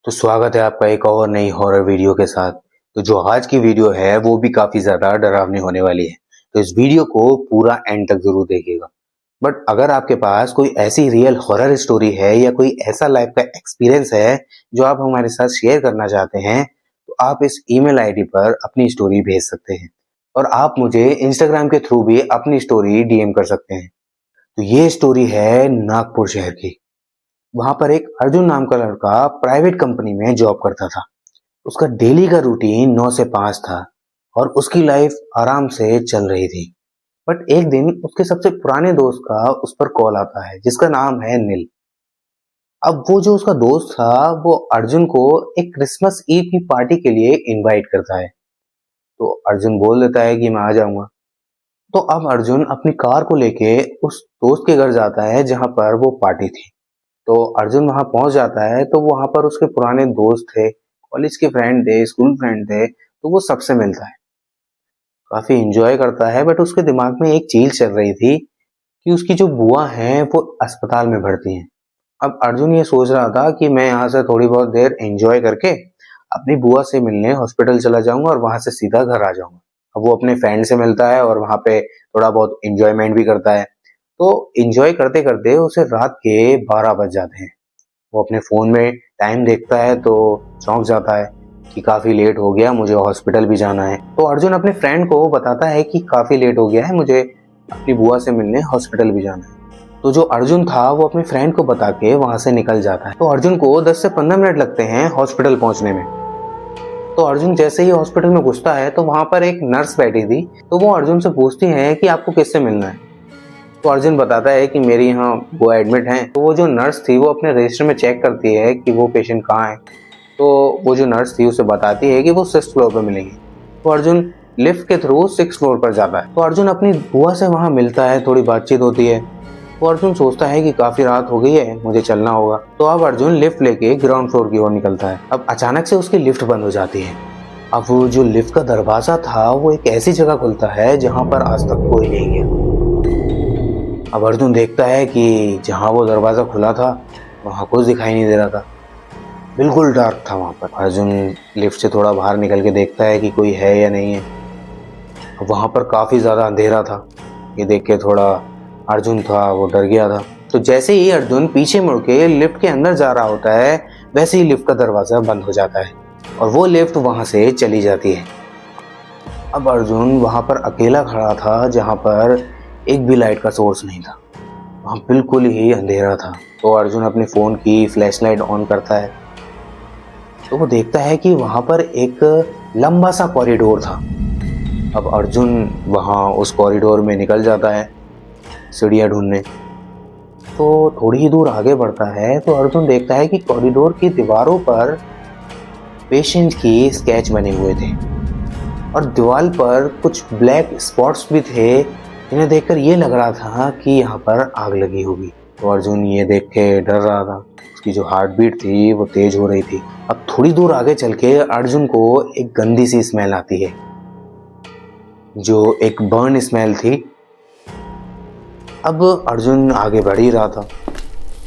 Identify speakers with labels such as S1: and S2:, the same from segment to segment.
S1: तो स्वागत है आपका एक और नई हॉरर वीडियो के साथ। तो जो आज की वीडियो है वो भी काफी ज्यादा डरावनी होने वाली है। तो इस वीडियो को पूरा एंड तक जरूर देखिएगा। बट अगर आपके पास कोई ऐसी रियल हॉरर स्टोरी है या कोई ऐसा लाइफ का एक्सपीरियंस है जो आप हमारे साथ शेयर करना चाहते हैं, तो आप इस ईमेल आईडी पर अपनी स्टोरी भेज सकते हैं और आप मुझे इंस्टाग्राम के थ्रू भी अपनी स्टोरी डीएम कर सकते हैं। तो ये स्टोरी है नागपुर शहर की। वहां पर एक अर्जुन नाम का लड़का प्राइवेट कंपनी में जॉब करता था। उसका डेली का रूटीन 9 से 5 था और उसकी लाइफ आराम से चल रही थी। बट एक दिन उसके सबसे पुराने दोस्त का उस पर कॉल आता है जिसका नाम है नील। अब वो जो उसका दोस्त था वो अर्जुन को एक क्रिसमस ईव की पार्टी के लिए इनवाइट करता है। तो अर्जुन बोल देता है कि मैं आ जाऊंगा। तो अब अर्जुन अपनी कार को लेके उस दोस्त के घर जाता है जहां पर वो पार्टी थी। तो अर्जुन वहां पहुंच जाता है तो वहां पर उसके पुराने दोस्त थे, कॉलेज के फ्रेंड थे, स्कूल फ्रेंड थे। तो वो सबसे मिलता है, काफी एंजॉय करता है। बट उसके दिमाग में एक चीज चल रही थी कि उसकी जो बुआ हैं वो अस्पताल में भर्ती हैं। अब अर्जुन ये सोच रहा था कि मैं यहाँ से थोड़ी बहुत देर एंजॉय करके अपनी बुआ से मिलने हॉस्पिटल चला जाऊंगा और वहां से सीधा घर आ जाऊंगा। अब वो अपने फ्रेंड से मिलता है और वहां पे थोड़ा बहुत एंजॉयमेंट भी करता है। तो एंजॉय करते करते उसे रात के 12 बज जाते हैं। वो अपने फोन में टाइम देखता है तो चौंक जाता है कि काफी लेट हो गया, मुझे हॉस्पिटल भी जाना है। तो अर्जुन अपने फ्रेंड को बताता है कि काफी लेट हो गया है, मुझे अपनी बुआ से मिलने हॉस्पिटल भी जाना है। तो जो अर्जुन था वो अपने फ्रेंड को बता के वहां से निकल जाता है। तो अर्जुन को 10 से 15 मिनट लगते हैं हॉस्पिटल पहुंचने में। तो अर्जुन जैसे ही हॉस्पिटल में घुसता है तो वहां पर एक नर्स बैठी थी। तो वो अर्जुन से पूछती है कि आपको किससे मिलना है। तो अर्जुन बताता है कि मेरी यहाँ वो एडमिट हैं। तो वो जो नर्स थी वो अपने रजिस्टर में चेक करती है कि वो पेशेंट कहाँ है। तो वो जो नर्स थी उसे बताती है कि वो 6th फ्लोर पर मिलेंगी। तो अर्जुन लिफ्ट के थ्रू 6th फ्लोर पर जाता है। तो अर्जुन अपनी बुआ से वहाँ मिलता है, थोड़ी बातचीत होती है। तो अर्जुन सोचता है कि काफी रात हो गई है, मुझे चलना होगा। तो अब अर्जुन लिफ्ट लेके ग्राउंड फ्लोर की ओर निकलता है। अब अचानक से उसकी लिफ्ट बंद हो जाती है। अब वो जो लिफ्ट का दरवाजा था वो एक ऐसी जगह खुलता है जहाँ पर आज तक कोई नहीं गया। अब अर्जुन देखता है कि जहां वो दरवाजा खुला था वहां कुछ दिखाई नहीं दे रहा था, बिल्कुल डार्क था वहां पर। अर्जुन लिफ्ट से थोड़ा बाहर निकल के देखता है कि कोई है या नहीं है। वहां पर काफी ज्यादा अंधेरा था। ये देख के थोड़ा अर्जुन था वो डर गया था। तो जैसे ही अर्जुन पीछे मुड़ के लिफ्ट के अंदर जा रहा होता है वैसे ही लिफ्ट का दरवाजा बंद हो जाता है और वो लिफ्ट वहां से चली जाती है। अब अर्जुन वहां पर अकेला खड़ा था जहां पर एक भी लाइट का सोर्स नहीं था, वहां बिल्कुल ही अंधेरा था। तो अर्जुन अपने फोन की फ्लैशलाइट ऑन करता है तो वो देखता है कि वहां पर एक लंबा सा कॉरिडोर था। अब अर्जुन वहां उस कॉरिडोर में निकल जाता है सीढ़ियां ढूंढने। तो थोड़ी ही दूर आगे बढ़ता है तो अर्जुन देखता है कि कॉरिडोर की दीवारों पर पेशेंट की स्केच बने हुए थे और दीवार पर कुछ ब्लैक स्पॉट्स भी थे जिन्हें देखकर ये लग रहा था कि यहाँ पर आग लगी होगी। तो अर्जुन ये देख के डर रहा था, उसकी जो हार्ट बीट थी वो तेज हो रही थी। अब थोड़ी दूर आगे चल के अर्जुन को एक गंदी सी स्मेल आती है जो एक बर्न स्मेल थी। अब अर्जुन आगे बढ़ ही रहा था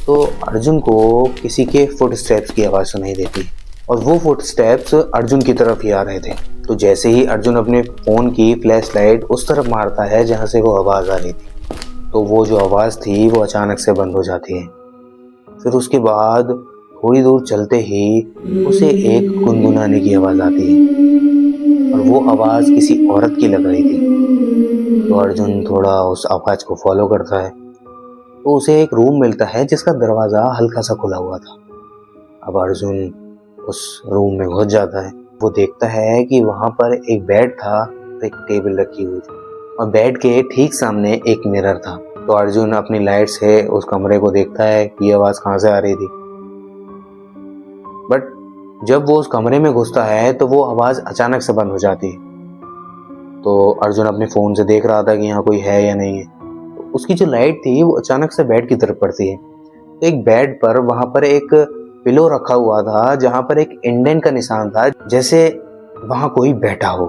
S1: तो अर्जुन को किसी के फुट स्टेप्स की आवाज़ सुनाई देती और वो फुट स्टेप्स अर्जुन की तरफ ही आ रहे थे। तो जैसे ही अर्जुन अपने फ़ोन की फ्लैश लाइट उस तरफ मारता है जहाँ से वो आवाज़ आ रही थी तो वो जो आवाज़ थी वो अचानक से बंद हो जाती है। फिर उसके बाद थोड़ी दूर चलते ही उसे एक गुनगुनाने की आवाज़ आती है और वो आवाज़ किसी औरत की लग रही थी। तो अर्जुन थोड़ा उस आवाज़ को फॉलो करता है तो उसे एक रूम मिलता है जिसका दरवाज़ा हल्का सा खुला हुआ था। अब अर्जुन उस रूम में घुस जाता है। वो देखता है कि वहां पर एक बेड था तो एक टेबल रखी हुई थी और बेड के ठीक सामने एक मिरर था। तो अर्जुन अपनी लाइट से उस कमरे को देखता है कि ये आवाज कहाँ से आ रही थी। बट जब वो उस कमरे में घुसता है तो वो आवाज अचानक से बंद हो जाती है। तो अर्जुन अपने फोन से देख रहा था कि यहाँ कोई है या नहीं है। तो उसकी जो लाइट थी वो अचानक से बेड की तरफ पड़ती है। तो एक बेड पर वहां पर एक पिलो रखा हुआ था जहां पर एक इंडेंट का निशान था, जैसे वहां कोई बैठा हो।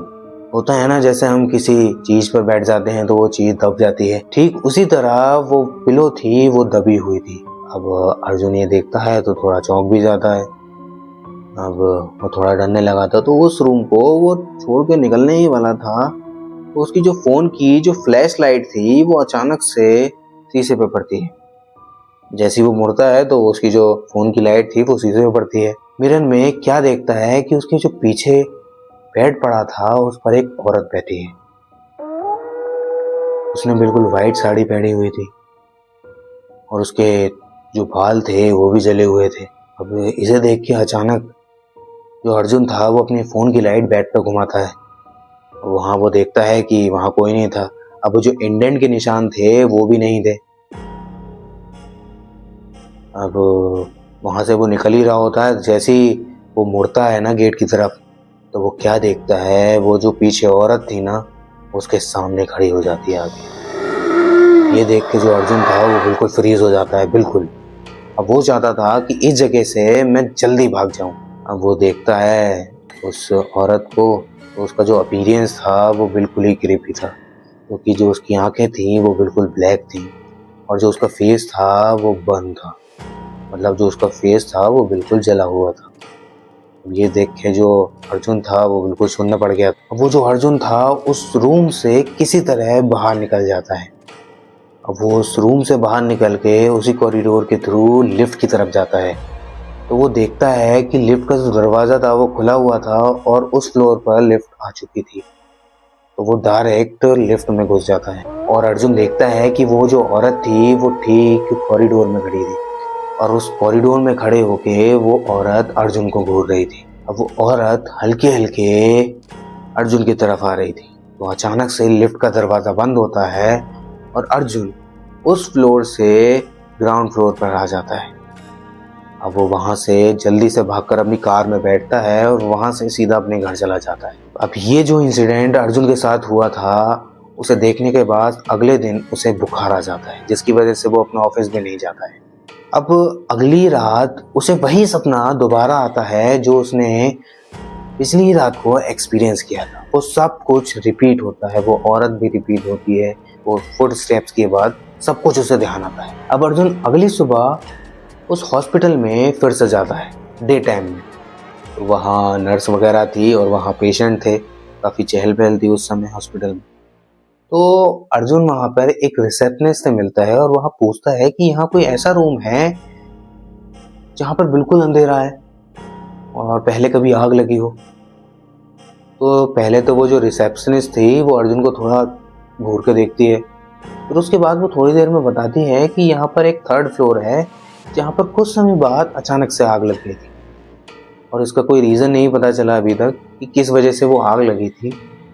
S1: होता है ना, जैसे हम किसी चीज पर बैठ जाते हैं तो वो चीज दब जाती है, ठीक उसी तरह वो पिलो थी वो दबी हुई थी। अब अर्जुन ये देखता है तो थोड़ा चौंक भी जाता है। अब वो थोड़ा डरने लगा था, तो उस रूम को वो छोड़ के निकलने ही वाला था, तो उसकी जो फोन की जो फ्लैश लाइट थी वो अचानक से शीशे पे पड़ती है। जैसे ही वो मुड़ता है तो उसकी जो फोन की लाइट थी वो शीशे पे पड़ती है। मिरर में क्या देखता है कि उसके जो पीछे बेड पड़ा था उस पर एक औरत बैठी है। उसने बिल्कुल वाइट साड़ी पहनी हुई थी और उसके जो बाल थे वो भी जले हुए थे। अब इसे देख के अचानक जो अर्जुन था वो अपनी फोन की लाइट बेड पे घुमाता है। वहां वो देखता है कि वहां कोई नहीं था। अब वो जो इंडेंट के निशान थे वो भी नहीं थे। अब वहां से वो निकल ही रहा होता है, जैसे ही वो मुड़ता है ना गेट की तरफ, तो वो क्या देखता है, वो जो पीछे औरत थी ना उसके सामने खड़ी हो जाती है आगे। ये देख के जो अर्जुन था वो बिल्कुल फ्रीज हो जाता है, बिल्कुल। अब वो चाहता था कि इस जगह से मैं जल्दी भाग जाऊं। अब वो देखता है उस औरत को, तो उसका जो अपीयरेंस था वो बिल्कुल ही क्रीपी था, क्योंकि जो उसकी आंखें थी वो बिल्कुल ब्लैक थी और जो उसका फेस था वो बर्न था। मतलब जो उसका फेस था वो बिल्कुल जला हुआ था। ये देख के जो अर्जुन था वो बिल्कुल सुनना पड़ गया। वो जो अर्जुन था उस रूम से किसी तरह बाहर निकल जाता है। अब वो उस रूम से बाहर निकल के उसी कॉरिडोर के थ्रू लिफ्ट की तरफ जाता है। तो वो देखता है कि लिफ्ट का जो दरवाजा था वो खुला हुआ था और उस फ्लोर पर लिफ्ट आ चुकी थी। तो वो डायरेक्ट लिफ्ट में घुस जाता है और अर्जुन देखता है कि वो जो औरत थी वो ठीक कॉरिडोर में खड़ी थी और उस कॉरिडोर में खड़े होके वो औरत अर्जुन को घूर रही थी। अब वो औरत हल्के हल्के अर्जुन की तरफ आ रही थी। तो अचानक से लिफ्ट का दरवाजा बंद होता है और अर्जुन उस फ्लोर से ग्राउंड फ्लोर पर आ जाता है। अब वो वहां से जल्दी से भागकर अपनी कार में बैठता है और वहां से सीधा अपने घर चला जाता है। अब ये जो इंसिडेंट अर्जुन के साथ हुआ था उसे देखने के बाद अगले दिन उसे बुखार आ जाता है, जिसकी वजह से वो अपना ऑफिस भी नहीं जाता है। अब अगली रात उसे वही सपना दोबारा आता है जो उसने पिछली रात को एक्सपीरियंस किया था। वो सब कुछ रिपीट होता है, वो औरत भी रिपीट होती है, वो फुट स्टेप्स के बाद सब कुछ उसे ध्यान आता है। अब अर्जुन अगली सुबह उस हॉस्पिटल में फिर से जाता है डे टाइम में। तो वहाँ नर्स वगैरह थी और वहाँ पेशेंट थे, काफ़ी चहल पहल थी उस समय हॉस्पिटल में। तो अर्जुन वहाँ पर एक रिसेप्शनिस्ट से मिलता है और वहाँ पूछता है कि यहाँ कोई ऐसा रूम है जहाँ पर बिल्कुल अंधेरा है और पहले कभी आग लगी हो। तो पहले तो वो जो रिसेप्शनिस्ट थी वो अर्जुन को थोड़ा घूर के देखती है, फिर उसके बाद वो थोड़ी देर में बताती है कि यहाँ पर एक थर्ड फ्लोर है जहाँ पर कुछ समय बाद अचानक से आग लग गई थी और इसका कोई रीज़न नहीं पता चला अभी तक कि किस वजह से वो आग लगी थी।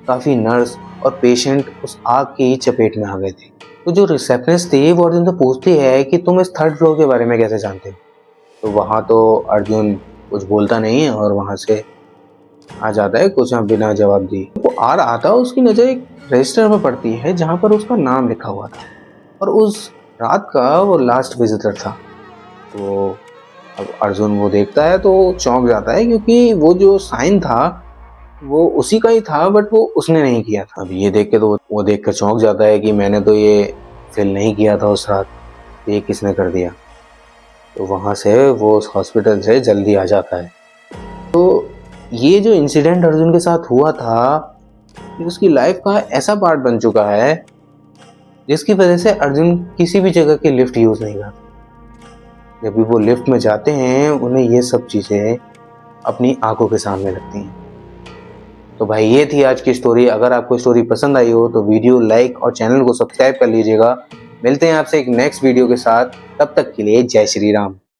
S1: काफ़ी नर्स और पेशेंट उस आग की चपेट में आ गए थे। तो जो रिसेप्शनिस्ट थी वो अर्जुन से पूछती है कि तुम इस थर्ड फ्लोर के बारे में कैसे जानते हो। तो वहाँ तो अर्जुन कुछ बोलता नहीं है और वहाँ से आ जाता है कुछ बिना जवाब दिए। वो आ रहा था, उसकी नज़र एक रजिस्टर में पड़ती है जहाँ पर उसका नाम लिखा हुआ था और उस रात का वो लास्ट विजिटर था। तो अब अर्जुन वो देखता है तो चौंक जाता है, क्योंकि वो जो साइन था वो उसी का ही था बट वो उसने नहीं किया था। अब ये देख के तो वो देख कर चौंक जाता है कि मैंने तो ये फिल नहीं किया था उस रात, ये किसने कर दिया। तो वहाँ से वो उस हॉस्पिटल से जल्दी आ जाता है। तो ये जो इंसिडेंट अर्जुन के साथ हुआ था ये उसकी लाइफ का ऐसा पार्ट बन चुका है जिसकी वजह से अर्जुन किसी भी जगह की लिफ्ट यूज़ नहीं करता। जब भी वो लिफ्ट में जाते हैं उन्हें ये सब चीज़ें अपनी आंखों के सामने लगती हैं। तो भाई ये थी आज की स्टोरी। अगर आपको स्टोरी पसंद आई हो तो वीडियो लाइक और चैनल को सब्सक्राइब कर लीजिएगा। मिलते हैं आपसे एक नेक्स्ट वीडियो के साथ, तब तक के लिए जय श्री राम।